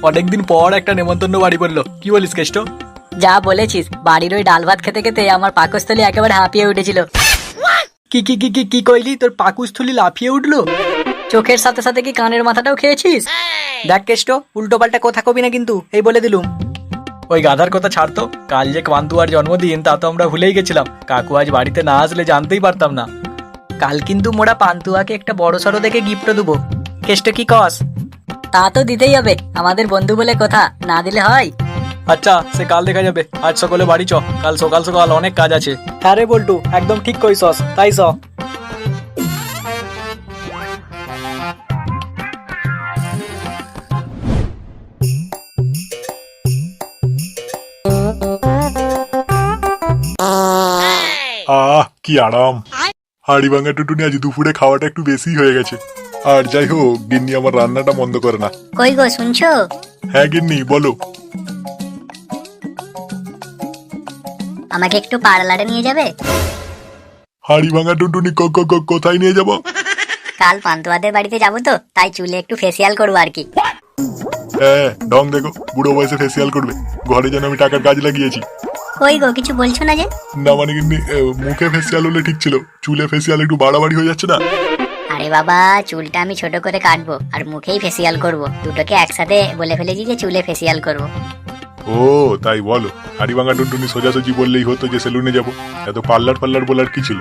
অনেকদিন পর একটা নেমন্তন্ন বাড়ি পড়লো, কি বলিস কেষ্ট? যা বলেছিস, বাড়ির ওই ডাল ভাত খেতে খেতে আমার পাকস্থলী একেবারে হাঁপিয়ে উঠেছিল। কি কি কি কি কি কইলি? তোর পাকুস্থলী লাফিয়ে উঠলো? চোখের সাথে সাথে কি কানের মাথাটাও খেয়েছিস? দেখ কেষ্ট, উল্টো পাল্টা কথা কবি না কিন্তু, এই বলে দিলুম। ওই গাধার কথা ছাড়তো, কাল যে কান্তুয়ার জন্মদিন তা তো আমরা ভুলেই গেছিলাম। কাকু আজ বাড়িতে না আসলে জানতেই পারতাম না। কাল কিন্তু মোরা পান্তুয়াকে একটা বড় সড়ো দেখে গিফট দেবো। কেষ্ট কি কস? তা তো দিতেই হবে, আমাদের বন্ধু বলে কথা, না দিলে হয়? আচ্ছা, সে কাল দেখা যাবে। আজ সকালে বাড়ি চ, কাল সকাল সকাল অনেক কাজ আছে। হ্যাঁ রে বল্টু, একদম ঠিক কইছস, তাই চ। কি আরাম। হাড়ি ভাঙা টুটুনি আজ দুপুরে খাওয়াটা একটু বেশি হয়ে গেছে। আর যাই হোক, গিন্নি আমার রান্নাটা মন্দ করে না। কই গো, শুনছো? হ্যাঁ গিন্নি, বলো। আমাকে একটু পার্লারে নিয়ে যাবে? হাড়ি ভাঙা টুটুনি কোথায় নিয়ে যাব? কাল পান্তুয়াদের বাড়িতে যাবো তো, তাই চুলে একটু ফেসিয়াল করবো আর কি। হ্যাঁ, ঢং দেখো, বুড়ো বয়সে ফেসিয়াল করবে। ঘরে যেন আমি টাকার কাজ লাগিয়েছি। কই গো, কিছু বলছো না যে? না মানে গিন্নি, মুখে ফেসিয়াল হলে ঠিক ছিল, চুলে ফেসিয়াল একটু বাড়াবাড়ি হয়ে যাচ্ছে না? আরে বাবা, চুলটা আমি ছোট করে কাটবো আর মুখেই ফেসিয়াল করব, দুটোকে একসাথে বলে ফেলেছি যে চুলে ফেসিয়াল করব। ও তাই বলো। হাড়ি ভাঙা টুনটুনি সোজাসুজি বললেই হতো যে সেলুনে যাব, এত পার্লার বলার কি ছিল?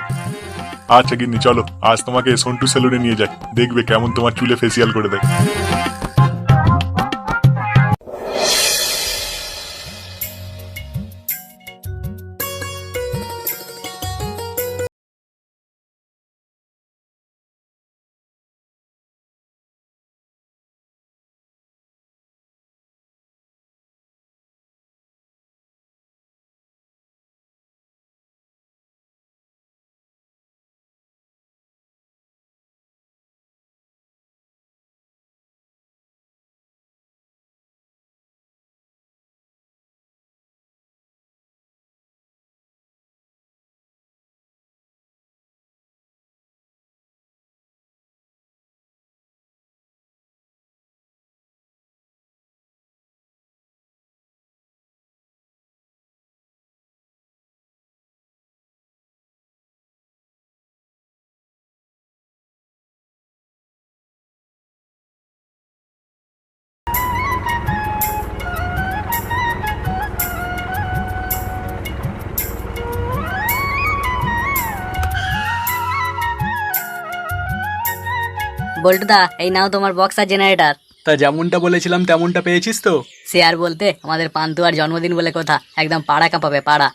আচ্ছা গিন্নি, চলো আজ তোমাকে সন্টু সেলুনে নিয়ে যাই, দেখবে কেমন তোমার চুলে ফেসিয়াল করে দেয়। বল্টুদা, এই নাও তোমার বক্স আর জেনারেটর। তা যেমনটা বলেছিলাম তেমনটা পেয়েছিস তো? সে আর বলতে, আমাদের পান্তুয়ার জন্মদিন বলে কথা, একদম পাড়া কাঁপাবে পাড়া।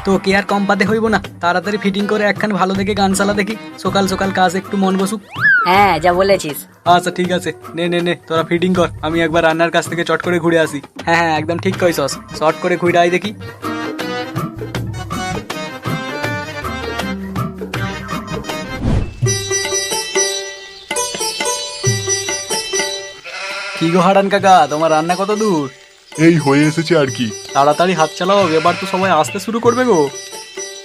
তো কি আর কম পাতে হইব না? তাড়াতাড়ি ফিটিং করে একখান ভালো দেখে গান চালা দেখি, সকাল সকাল কাজ একটু মন বসুক। হ্যাঁ, যা বলেছিস। আচ্ছা ঠিক আছে, নে নে নে তোরা ফিটিং কর, আমি একবার রান্নার কাছ থেকে চট করে ঘুরে আসি। হ্যাঁ হ্যাঁ, একদম ঠিক কইছস, শর্ট করে ঘুরে আই দেখি। কি গো হারান কাকা, তোমার রান্না কত দূর? এই হয়ে এসেছে আর কি। তাড়াতাড়ি হাত চালাও, এবার তো সবাই আসতে শুরু করবে গো।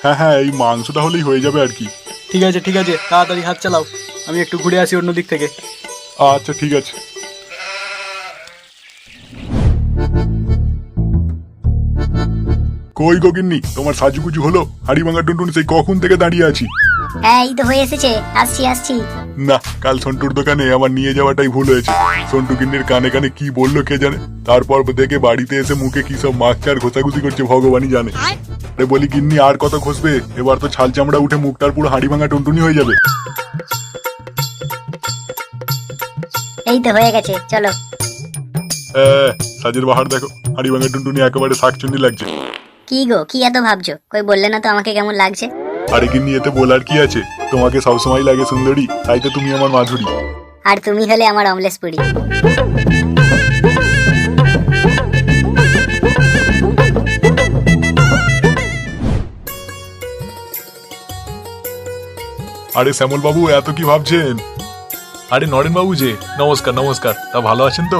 হ্যাঁ, এই মাংসটা হলেই হয়ে যাবে আর কি। ঠিক আছে ঠিক আছে, তাড়াতাড়ি হাত চালাও, আমি একটু ঘুরে আসি অন্য দিক থেকে। আচ্ছা ঠিক আছে। কই গো গিন্নি, তোমার সাজুগুজু হলো? হাড়ি ভাঙা টুনটুনি সেই কখন থেকে দাঁড়িয়ে আছি। হ্যাঁ, এই তো হয়ে এসেছে, আসছি। না, কাল সন্টুর দোকানে আমার নিয়ে যাওয়াটাই ভুল হয়েছে। সন্টু গিন্নির কানে কানে কি বললো কে জানে, তারপর দেখে বাড়িতে এসে মুখে কি সব মাখছে আর ঘষাঘুষি করছে ভগবানই জানে। আরে বলি গিন্নি, আর কত ঘষবে? এবার তো ছাল চামড়া উঠে মুখটার পুরো হাড়ি ভাঙা টুনটুনি হয়ে যাবে। এই তো হয়ে গেছে, চলো। সাজের বাহার দেখো, হাড়ি ভাঙা টুনটুনি একেবারে শাকচুন্নি লাগছে। কি গো, কি এত ভাবছো? কই বললে না তো আমাকে কেমন লাগছে। আরে গিন্নি, এতে বলার কি আছে? তোমাকে সবসময় লাগে সুন্দরী, তাই তো তুমি আমার মাধুরী। আর তুমি হলে আমার অমলেশ পুরি। আরে শ্যামল বাবু, এত কি ভাবছেন? আরে নরেন বাবু যে, নমস্কার নমস্কার, তা ভালো আছেন তো?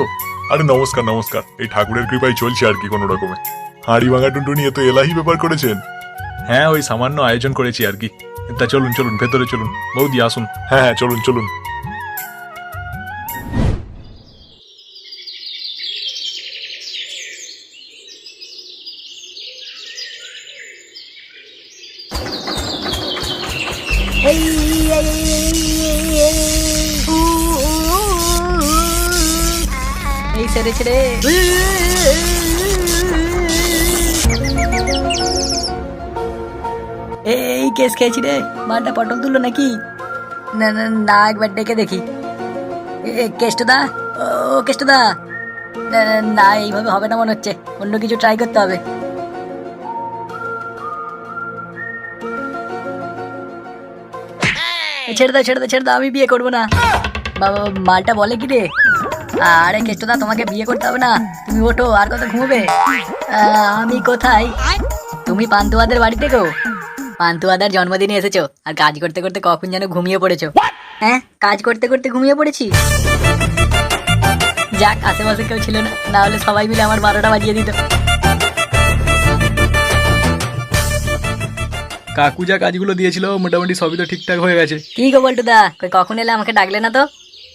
আরে নমস্কার নমস্কার, এই ঠাকুরের কৃপায় চলছে আর কি কোনো রকমে। হাড়ি ভাঙা টুনটুনি এত এলাহি ব্যাপার করেছেন? হ্যাঁ, ওই সামান্য আয়োজন করেছি আর কি। তা চলুন চলুন, ভেতরে চলুন, বৌদি আসুন। হ্যাঁ চলুন চলুন। সেরেছে রে। এই কেস খেয়েছি রে, মারটা পটল তুললো নাকি? না না না, একবার ডেকে দেখি। কেষ্টদা, ও কেষ্টদা। না এইভাবে হবে না মনে হচ্ছে, অন্য কিছু ট্রাই করতে হবে। ছেড়ে দাও ছেড়ে দাও ছেড়ে দাও, আমি বিয়ে করবো না। বাবা মালটা বলে কি রে? আরে কেষ্টদা, তোমাকে বিয়ে করতে হবে না, তুমি ওঠো, আর কত ঘুমোবে? আমি কোথায়? তুমি পান্তুয়াদের বাড়িতে গো। পান্তুয়াদার জন্মদিনে এসেছো আর কাজ করতে করতে কখন যেন ঘুমিয়ে পড়েছো। হ্যাঁ, কাজ করতে করতে ঘুমিয়ে পড়েছি। যাক, আশেপাশে কেউ ছিল না, না হলে সবাই মিলে আমার 12টা বাজিয়ে দিত। কাকু যা কাজগুলো দিয়েছিল মোটামুটি সবই তো ঠিকঠাক হয়ে গেছে। কি গো বল্টুদা, কই কখন এলে, আমাকে ডাকলে না তো?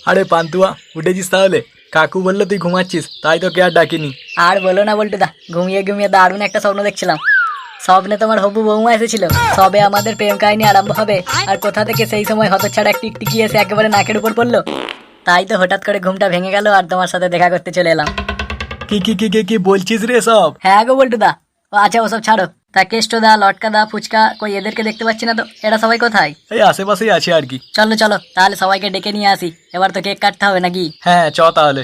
আরে পান্তুয়া, উঠেছিস তাহলে? কাকু বললো তুই ঘুমাচ্ছিস, তাই তো কে আর ডাকিনি। আর বলো না বল্টুদা, ঘুমিয়ে ঘুমিয়ে দারুণ একটা স্বপ্ন দেখছিলাম। স্বপ্নে তোমার হবু বৌমা এসেছিল, সবে আমাদের প্রেম কাহিনী আরম্ভ হবে, আর কোথা থেকে সেই সময় হতচ্ছাড়া এক টিকটিকি এসে একেবারে নাকের উপর পড়লো। তাই তো হঠাৎ করে ঘুমটা ভেঙে গেল আর তোমার সাথে দেখা করতে চলে এলাম। কি কি কি কি কি বলছিস রে সব? হ্যাঁ গো বল্টুদা। আচ্ছা ওসব ছাড়ো, তা কেষ্টদা, লটকাদা, ফুচকা, কই এদেরকে দেখতে পাচ্ছি না তো, এরা সবাই কোথায়? এই আশেপাশেই আছে আর কি। চলো চলো তাহলে সবাইকে ডেকে নিয়ে আসি, এবার তো কেক কাটতে হবে নাকি? হ্যাঁ চ তাহলে।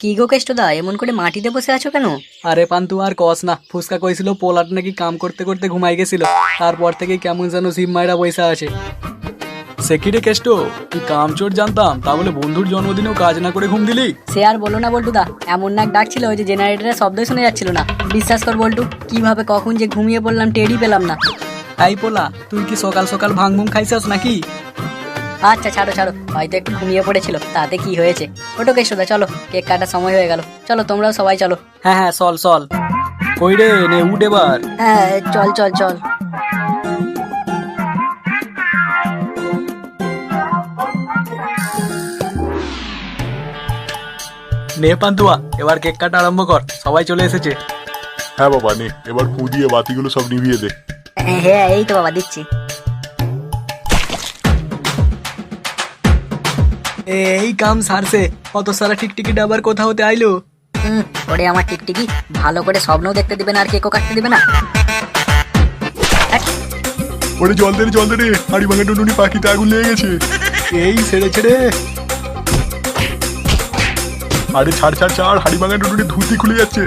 কি গো কেষ্টদা, এমন করে মাটিতে বসে আছো কেন? আরে পান্তু আর কস না, ফুসকা কইছিল পোলাট নাকি কাম করতে করতে ঘুমাই গেছিল, তারপর থেকে কেমন যেন জিম মাইরা বইসা আছে। সেকিরে কেষ্ট, তুই কামচোর জানতাম, তা বলে বন্ধুর জন্মদিনেও কাজ না করে ঘুম দিলি? সে আর বলো না বল্টুদা, এমন নাক ডাকছিল ওই যে জেনারেটরের শব্দই শোনা যাচ্ছিল না। বিশ্বাস কর বল্টু, কিভাবে কখন যে ঘুমিয়ে পড়লাম টেরই পেলাম না। এই পোলা, তুই কি সকাল সকাল ভাঙবুং খাইছাস নাকি? আচ্ছা ছাড়ো ছাড়ো, হয়তো একটু ঘুমিয়ে পড়েছিল, তাতে কি হয়েছে। ওটো কেষ্টদা, চলো, কেক কাটার সময় হয়ে গেল, চলো তোমরাও সবাই চলো। হ্যাঁ হ্যাঁ চল চল। কই রে, নে উঠ এবার। হ্যাঁ চল চল চল। নে পান্তুয়া, এবার কেক কাটা আরম্ভ কর, সবাই চলে এসেছে। হ্যাঁ বাবা, নে এবার ফু দিয়ে বাতিগুলো সব নিভিয়ে দে। হ্যাঁ এই তো বাবা দিচ্ছি। এই কাম সারছে, কত সারা টিকটিকিটা আবার কোথা হতে আইলো? ওরে আমার টিকটিকি, ভালো করে স্বপ্নও দেখতে দিবে না আর কেকও কাটতে দিবে না। ওরে জল দে রে, জল দে রে, হাড়ি ভাঙা টুনটুনি পাখিতে আগুন লেগে গেছে। এই ছেড়ে ছেড়ে। আরে ছাড় ছাড় ছাড়, হাড়ি ভাঙা টুনটুনি ধুতি খুলে যাচ্ছে।